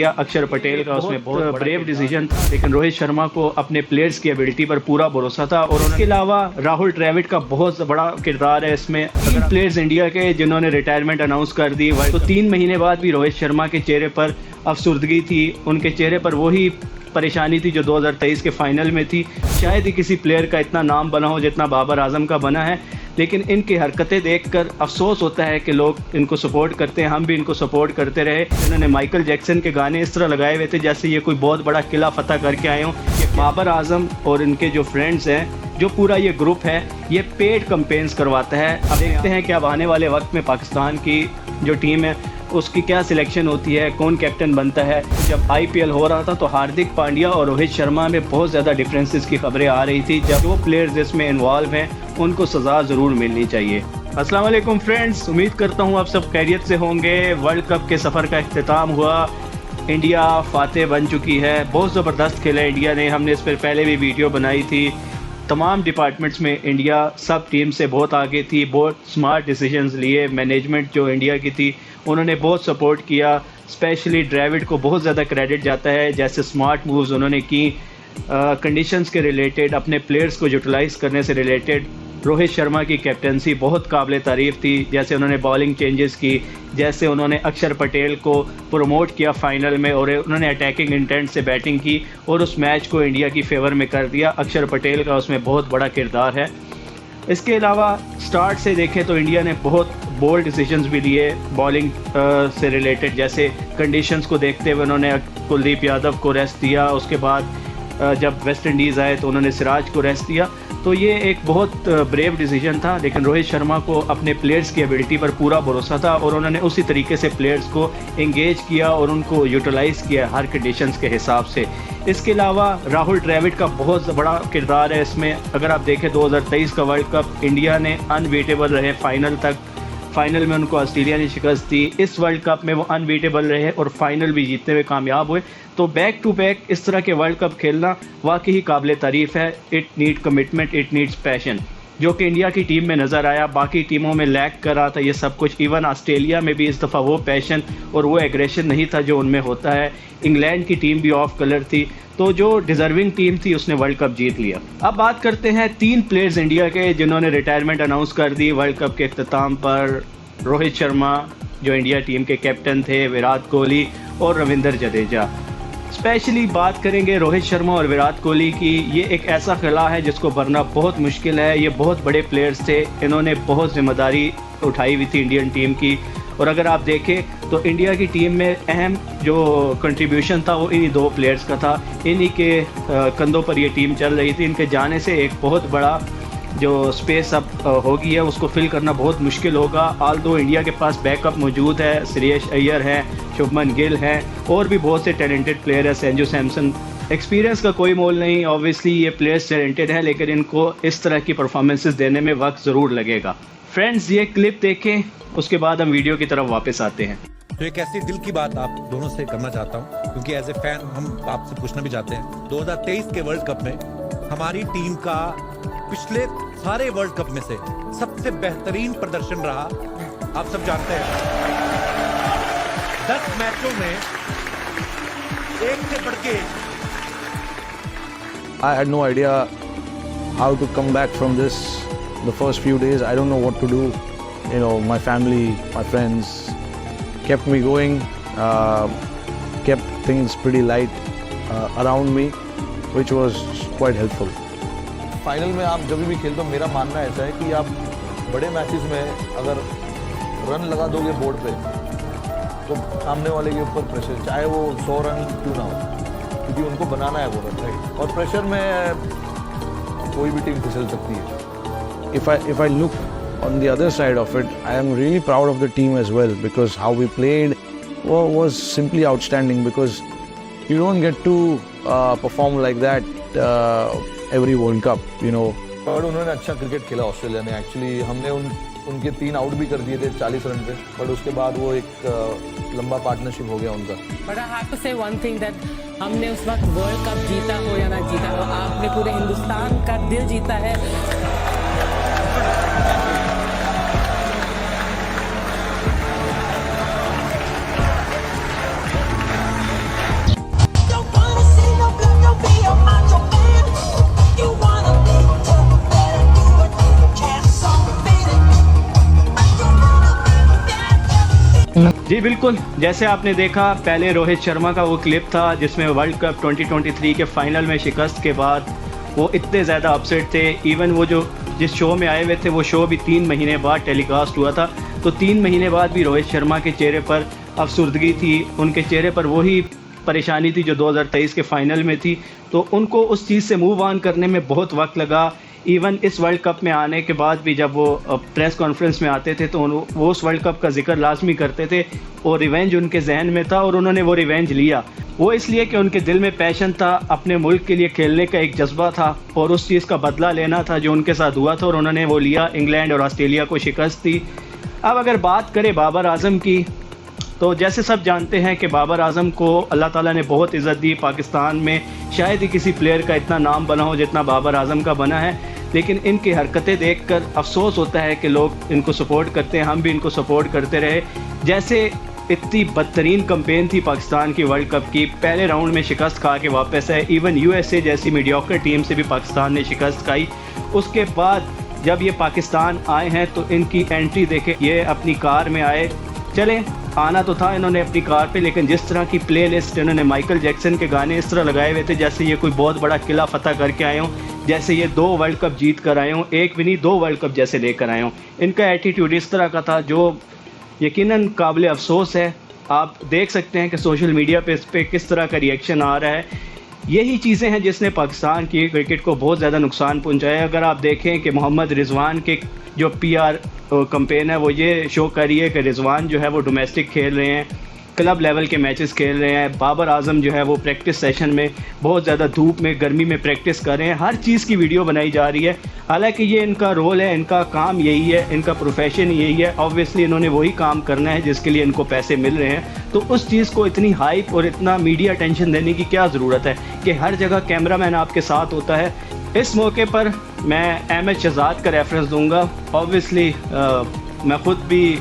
या अक्षर पटेल का उसमें बहुत ब्रेव डिसीजन था, लेकिन रोहित शर्मा को अपने प्लेयर्स की एबिलिटी पर पूरा भरोसा था। और उसके अलावा राहुल द्रविड़ का बहुत बड़ा किरदार है इसमें। 3 प्लेयर्स इंडिया के जिन्होंने रिटायरमेंट अनाउंस कर दी, तो 3 महीने बाद भी रोहित शर्मा के चेहरे पर अफसुर्दगी थी, उनके चेहरे पर वही परेशानी थी जो 2023 के फाइनल में थी। शायद ही किसी प्लेयर का इतना नाम बना हो जितना बाबर आजम का बना है, लेकिन इनकी हरकतें देखकर अफसोस होता है कि लोग इनको सपोर्ट करते हैं। हम भी इनको सपोर्ट करते रहे। इन्होंने माइकल जैक्सन के गाने इस तरह लगाए हुए थे जैसे ये कोई बहुत बड़ा किला फतह करके आए हों। बाबर आजम और इनके जो फ्रेंड्स हैं, जो पूरा ये ग्रुप है, ये पेड कैंपेन्स करवाता है। अब देखते हैं कि अब आने वाले वक्त में पाकिस्तान की जो टीम है उसकी क्या सिलेक्शन होती है, कौन कैप्टन बनता है। जब IPL हो रहा था तो हार्दिक पांड्या और रोहित शर्मा में बहुत ज़्यादा डिफरेंसेस की खबरें आ रही थी। जब वो प्लेयर्स इसमें इन्वॉल्व हैं उनको सज़ा ज़रूर मिलनी चाहिए। अस्सलाम वालेकुम फ्रेंड्स, उम्मीद करता हूँ आप सब खैरियत से होंगे। वर्ल्ड कप के सफ़र का इख्तिताम हुआ, इंडिया फातेह बन चुकी है। बहुत ज़बरदस्त खेला इंडिया ने, हमने इस पर पहले भी वीडियो बनाई थी। तमाम डिपार्टमेंट्स में इंडिया सब टीम से बहुत आगे थी, बहुत स्मार्ट डिसीजंस लिए। मैनेजमेंट जो इंडिया की थी उन्होंने बहुत सपोर्ट किया। स्पेशली द्रविड़ को बहुत ज़्यादा क्रेडिट जाता है, जैसे स्मार्ट मूव्स उन्होंने की कंडीशंस के रिलेटेड, अपने प्लेयर्स को यूटिलाइज़ करने से रिलेटेड। रोहित शर्मा की कैप्टनसी बहुत काबिल तारीफ़ थी, जैसे उन्होंने बॉलिंग चेंजेस की, जैसे उन्होंने अक्षर पटेल को प्रमोट किया फाइनल में, और उन्होंने अटैकिंग इंटेंट से बैटिंग की और उस मैच को इंडिया की फेवर में कर दिया। अक्षर पटेल का उसमें बहुत बड़ा किरदार है। इसके अलावा स्टार्ट से देखें तो इंडिया ने बहुत बोल्ड डिसीजंस भी लिए बॉलिंग से रिलेटेड, जैसे कंडीशंस को देखते हुए उन्होंने कुलदीप यादव को रेस्ट दिया। उसके बाद जब वेस्ट इंडीज़ आए तो उन्होंने सिराज को रेस्ट दिया। तो ये एक बहुत ब्रेव डिसीजन था, लेकिन रोहित शर्मा को अपने प्लेयर्स की एबिलिटी पर पूरा भरोसा था और उन्होंने उसी तरीके से प्लेयर्स को एंगेज किया और उनको यूटिलाइज़ किया हर कंडीशंस के हिसाब से। इसके अलावा राहुल द्रविड़ का बहुत बड़ा किरदार है इसमें। अगर आप देखें 2023 का वर्ल्ड कप इंडिया ने अनबीटेबल रहे फाइनल तक। फाइनल में उनको ऑस्ट्रेलिया ने शिकस्त दी। इस वर्ल्ड कप में वो अनबीटेबल रहे और फाइनल भी जीतते हुए कामयाब हुए। तो बैक टू बैक इस तरह के वर्ल्ड कप खेलना वाकई ही काबिल तारीफ़ है। It need commitment, it needs passion, जो कि इंडिया की टीम में नज़र आया। बाकी टीमों में लैक कर रहा था ये सब कुछ। इवन ऑस्ट्रेलिया में भी इस दफ़ा वो पैशन और वो एग्रेशन नहीं था जो उनमें होता है। इंग्लैंड की टीम भी ऑफ कलर थी, तो जो डिज़र्विंग टीम थी उसने वर्ल्ड कप जीत लिया। अब बात करते हैं 3 प्लेयर्स इंडिया के जिन्होंने रिटायरमेंट अनाउंस कर दी वर्ल्ड कप के अख्तिताम पर। रोहित शर्मा जो इंडिया टीम के कैप्टन थे, विराट कोहली और रविंद्र जडेजा। स्पेशली बात करेंगे रोहित शर्मा और विराट कोहली की। ये एक ऐसा खिला है जिसको भरना बहुत मुश्किल है। ये बहुत बड़े प्लेयर्स थे, इन्होंने बहुत जिम्मेदारी उठाई हुई थी इंडियन टीम की। और अगर आप देखें तो इंडिया की टीम में अहम जो कंट्रीब्यूशन था वो इन्हीं 2 प्लेयर्स का था। इन्हीं के कंधों पर ये टीम चल रही थी। इनके जाने से एक बहुत बड़ा जो स्पेस अब होगी है उसको फिल करना बहुत मुश्किल होगा। आल्दो इंडिया के पास बैकअप मौजूद है, श्रेयस अय्यर है, शुभमन गिल हैं और भी बहुत से टैलेंटेड प्लेयर हैं, संजू सैमसन। एक्सपीरियंस का कोई मोल नहीं। ऑब्वियसली ये प्लेयर्स टैलेंटेड हैं, लेकिन इनको इस तरह की परफॉर्मेंसेस देने में वक्त ज़रूर लगेगा। फ्रेंड्स, ये क्लिप देखें, उसके बाद हम वीडियो की तरफ वापस आते हैं। तो एक ऐसी दिल की बात आप दोनों से करना चाहता हूं, क्योंकि एज ए फैन हम आपसे पूछना भी चाहते हैं। 2023 के वर्ल्ड कप में हमारी टीम का पिछले सारे वर्ल्ड कप में से सबसे बेहतरीन प्रदर्शन रहा। आप सब जानते हैं 10 मैचों में एक से बढ़ के। I had no idea how to come back from this. The first few days, I don't know what to do. You know, my family, my friends kept me going, kept things pretty light around me, which was quite helpful. Final में आप जब भी खेलते हो, मेरा मानना ऐसा है कि आप बड़े मैचेस में अगर रन लगा दोगे बोर्ड पे तो सामने वाले के ऊपर प्रेशर, चाहे वो 100 रन क्यों ना हो, क्योंकि उनको बनाना है वो रन, राइट। और प्रेशर में कोई भी टीम फिसल सकती है। If I look on the other side of it, I am really proud of the team as well, because how we played was simply outstanding, because you don't get to perform like that every World Cup, you know. और उन्होंने अच्छा cricket खेला Australia ने। Actually हमने उनके 3 out भी कर दिए थे 40 रन पे, बट उसके बाद वो एक लंबा पार्टनरशिप हो गया उनका। बट आई हैव टू से वन थिंग दैट हमने उस वक्त वर्ल्ड कप जीता हो या ना जीता हो, आपने पूरे हिंदुस्तान का दिल जीता है। जी बिल्कुल, जैसे आपने देखा पहले रोहित शर्मा का वो क्लिप था जिसमें वर्ल्ड कप 2023 के फाइनल में शिकस्त के बाद वो इतने ज़्यादा अपसेट थे। इवन वो जो जिस शो में आए हुए थे वो शो भी 3 महीने बाद टेलीकास्ट हुआ था, तो 3 महीने बाद भी रोहित शर्मा के चेहरे पर अफसुर्दगी थी, उनके चेहरे पर वही परेशानी थी जो 2023 के फाइनल में थी। तो उनको उस चीज़ से मूव ऑन करने में बहुत वक्त लगा। इवन इस वर्ल्ड कप में आने के बाद भी जब वो प्रेस कॉन्फ्रेंस में आते थे तो वो उस वर्ल्ड कप का जिक्र लाजमी करते थे और रिवेंज उनके जहन में था और उन्होंने वो रिवेंज लिया। वो इसलिए कि उनके दिल में पैशन था, अपने मुल्क के लिए खेलने का एक जज्बा था और उस चीज़ का बदला लेना था जो उनके साथ हुआ था और उन्होंने वो लिया। इंग्लैंड और ऑस्ट्रेलिया को शिकस्त दी। अब अगर बात करें बाबर आजम की, तो जैसे सब जानते हैं कि बाबर आजम को अल्लाह ताला ने बहुत इज़्ज़त दी। पाकिस्तान में शायद ही किसी प्लेयर का इतना नाम बना हो जितना बाबर आजम का बना है, लेकिन इनकी हरकतें देखकर अफसोस होता है कि लोग इनको सपोर्ट करते हैं। हम भी इनको सपोर्ट करते रहे। जैसे इतनी बदतरीन कैंपेन थी पाकिस्तान की वर्ल्ड कप की, पहले राउंड में शिकस्त खा के वापस है। इवन यूएसए जैसी मीडियोकर टीम से भी पाकिस्तान ने शिकस्त खाई। उसके बाद जब ये पाकिस्तान आए हैं तो इनकी एंट्री देखें, ये अपनी कार में आए। चले आना तो था इन्होंने अपनी कार पे, लेकिन जिस तरह की प्ले लिस्ट इन्होंने माइकल जैक्सन के गाने इस तरह लगाए हुए थे जैसे ये कोई बहुत बड़ा किला फतह करके आए हों, जैसे ये 2 वर्ल्ड कप जीत कर आए हों, एक भी नहीं 2 वर्ल्ड कप जैसे लेकर आए हों। इनका एटीट्यूड इस तरह का था जो यकीनन काबिल अफसोस है। आप देख सकते हैं कि सोशल मीडिया पे इस पर किस तरह का रिएक्शन आ रहा है। यही चीज़ें हैं जिसने पाकिस्तान की क्रिकेट को बहुत ज़्यादा नुकसान पहुंचाया। अगर आप देखें कि मोहम्मद रिजवान के जो पीआर कैंपेन है वो ये शो कर रही है कि रिजवान जो है वो डोमेस्टिक खेल रहे हैं, क्लब लेवल के मैचेस खेल रहे हैं। बाबर आजम जो है वो प्रैक्टिस सेशन में बहुत ज़्यादा धूप में गर्मी में प्रैक्टिस कर रहे हैं। हर चीज़ की वीडियो बनाई जा रही है। हालांकि ये इनका रोल है, इनका काम यही है, इनका प्रोफेशन यही है। ऑब्वियसली इन्होंने वही काम करना है जिसके लिए इनको पैसे मिल रहे हैं। तो उस चीज़ को इतनी हाइप और इतना मीडिया अटेंशन देने की क्या ज़रूरत है कि हर जगह कैमरामैन आपके साथ होता है। इस मौके पर मैं अहमद शहजाद का रेफरेंस दूंगा। ऑब्वियसली मैं ख़ुद भी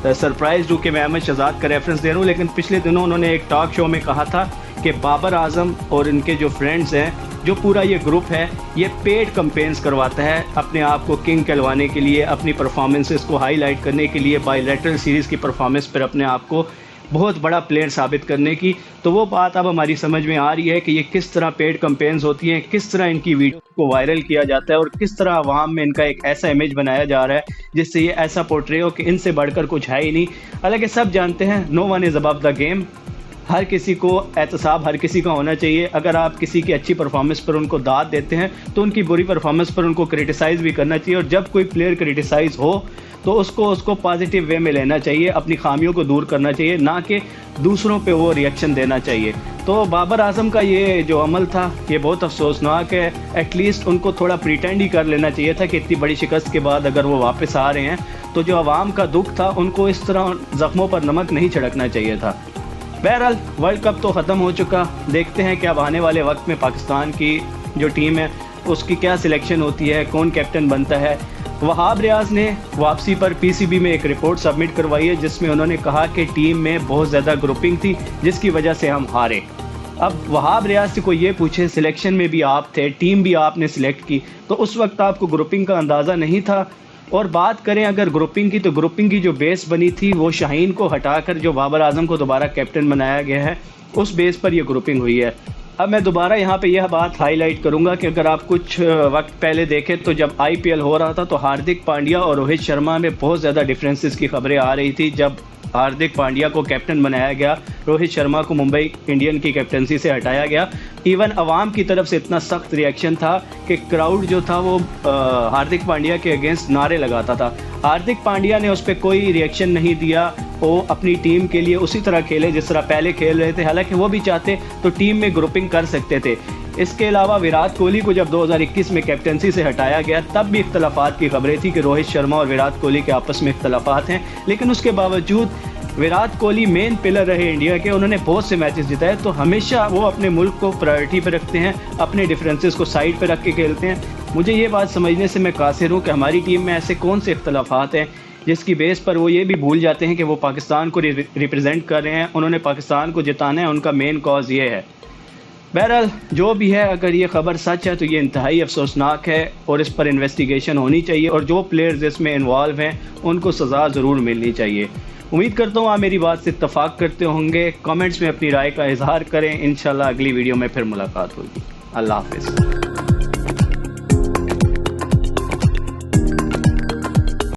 सरप्राइज हूँ कि मैं अहमद शहजाद का रेफरेंस दे रहा हूँ, लेकिन पिछले दिनों उन्होंने एक टॉक शो में कहा था कि बाबर आजम और इनके जो फ्रेंड्स हैं, जो पूरा ये ग्रुप है, ये पेड कैंपेन्स करवाता है अपने आप को किंग कहलवाने के लिए, अपनी परफॉर्मेंसेस को हाईलाइट करने के लिए, बायलैटरल सीरीज़ की परफॉर्मेंस पर अपने आप को बहुत बड़ा प्लेयर साबित करने की। तो वो बात अब हमारी समझ में आ रही है कि ये किस तरह पेड कैंपेन्स होती हैं, किस तरह इनकी वीडियो को वायरल किया जाता है और किस तरह अवाम में इनका एक ऐसा इमेज बनाया जा रहा है जिससे ये ऐसा पोर्ट्रे हो कि इनसे बढ़कर कुछ है ही नहीं। हालांकि सब जानते हैं no one is above the game. हर किसी को एहतसाब हर किसी का होना चाहिए। अगर आप किसी की अच्छी परफॉर्मेंस पर उनको दाद देते हैं तो उनकी बुरी परफॉर्मेंस पर उनको क्रिटिसाइज़ भी करना चाहिए, और जब कोई प्लेयर क्रिटिसाइज़ हो तो उसको पॉजिटिव वे में लेना चाहिए, अपनी खामियों को दूर करना चाहिए, ना कि दूसरों पे वो रिएक्शन देना चाहिए। तो बाबर आजम का ये जो अमल था ये बहुत अफसोसनाक है। एटलीस्ट उनको थोड़ा प्रिटेंड ही कर लेना चाहिए था कि इतनी बड़ी शिकस्त के बाद अगर वो वापस आ रहे हैं तो जो आवाम का दुख था उनको इस तरह ज़ख्मों पर नमक नहीं छिड़कना चाहिए था। बहरहाल वर्ल्ड कप तो ख़त्म हो चुका। देखते हैं कि अब आने वाले वक्त में पाकिस्तान की जो टीम है उसकी क्या सिलेक्शन होती है, कौन कैप्टन बनता है। वहाब रियाज ने वापसी पर पीसीबी में एक रिपोर्ट सबमिट करवाई है जिसमें उन्होंने कहा कि टीम में बहुत ज़्यादा ग्रुपिंग थी जिसकी वजह से हम हारे। अब वहाब रियाज से कोई ये पूछे, सिलेक्शन में भी आप थे, टीम भी आपने सिलेक्ट की, तो उस वक्त आपको ग्रुपिंग का अंदाज़ा नहीं था। और बात करें अगर ग्रुपिंग की, तो ग्रुपिंग की जो बेस बनी थी वो शाहीन को हटाकर जो बाबर आजम को दोबारा कैप्टन बनाया गया है उस बेस पर यह ग्रुपिंग हुई है। अब मैं दोबारा यहाँ पे यह बात हाईलाइट करूँगा कि अगर आप कुछ वक्त पहले देखें तो जब आईपीएल हो रहा था तो हार्दिक पांड्या और रोहित शर्मा में बहुत ज़्यादा डिफरेंसेस की खबरें आ रही थी। जब हार्दिक पांड्या को कैप्टन बनाया गया, रोहित शर्मा को मुंबई इंडियन की कैप्टनसी से हटाया गया, इवन अवाम की तरफ से इतना सख्त रिएक्शन था कि क्राउड जो था वो हार्दिक पांड्या के अगेंस्ट नारे लगाता था। हार्दिक पांड्या ने उस पर कोई रिएक्शन नहीं दिया। वो अपनी टीम के लिए उसी तरह खेले जिस तरह पहले खेल रहे थे। हालांकि वो भी चाहते तो टीम में ग्रुपिंग कर सकते थे। इसके अलावा विराट कोहली को जब 2021 में कैप्टनसी से हटाया गया तब भी इख्तलाफात की खबरें थी कि रोहित शर्मा और विराट कोहली के आपस में इख्तलाफात हैं, लेकिन उसके बावजूद विराट कोहली मेन पिलर रहे इंडिया के, उन्होंने बहुत से मैचेस जिताए। तो हमेशा वो अपने मुल्क को प्रायोरिटी पे रखते हैं, अपने डिफरेंसेस को साइड पे रख के खेलते हैं। मुझे ये बात समझने से मैं कासिर हूँ कि हमारी टीम में ऐसे कौन से इख्तलाफात हैं जिसकी बेस पर वो ये भी भूल जाते हैं कि वो पाकिस्तान को रिप्रेजेंट कर रहे हैं, उन्होंने पाकिस्तान को जिताना है, उनका मेन कॉज ये है। बहरहाल जो भी है, अगर ये खबर सच है तो ये इंतहाई अफसोसनाक है और इस पर इन्वेस्टिगेशन होनी चाहिए और जो प्लेयर्स इसमें इन्वॉल्व हैं उनको सज़ा ज़रूर मिलनी चाहिए। उम्मीद करता हूँ आप मेरी बात से इत्तफाक करते होंगे। कमेंट्स में अपनी राय का इजहार करें। इंशाल्लाह अगली वीडियो में फिर मुलाकात होगी। अल्लाह हाफिज़।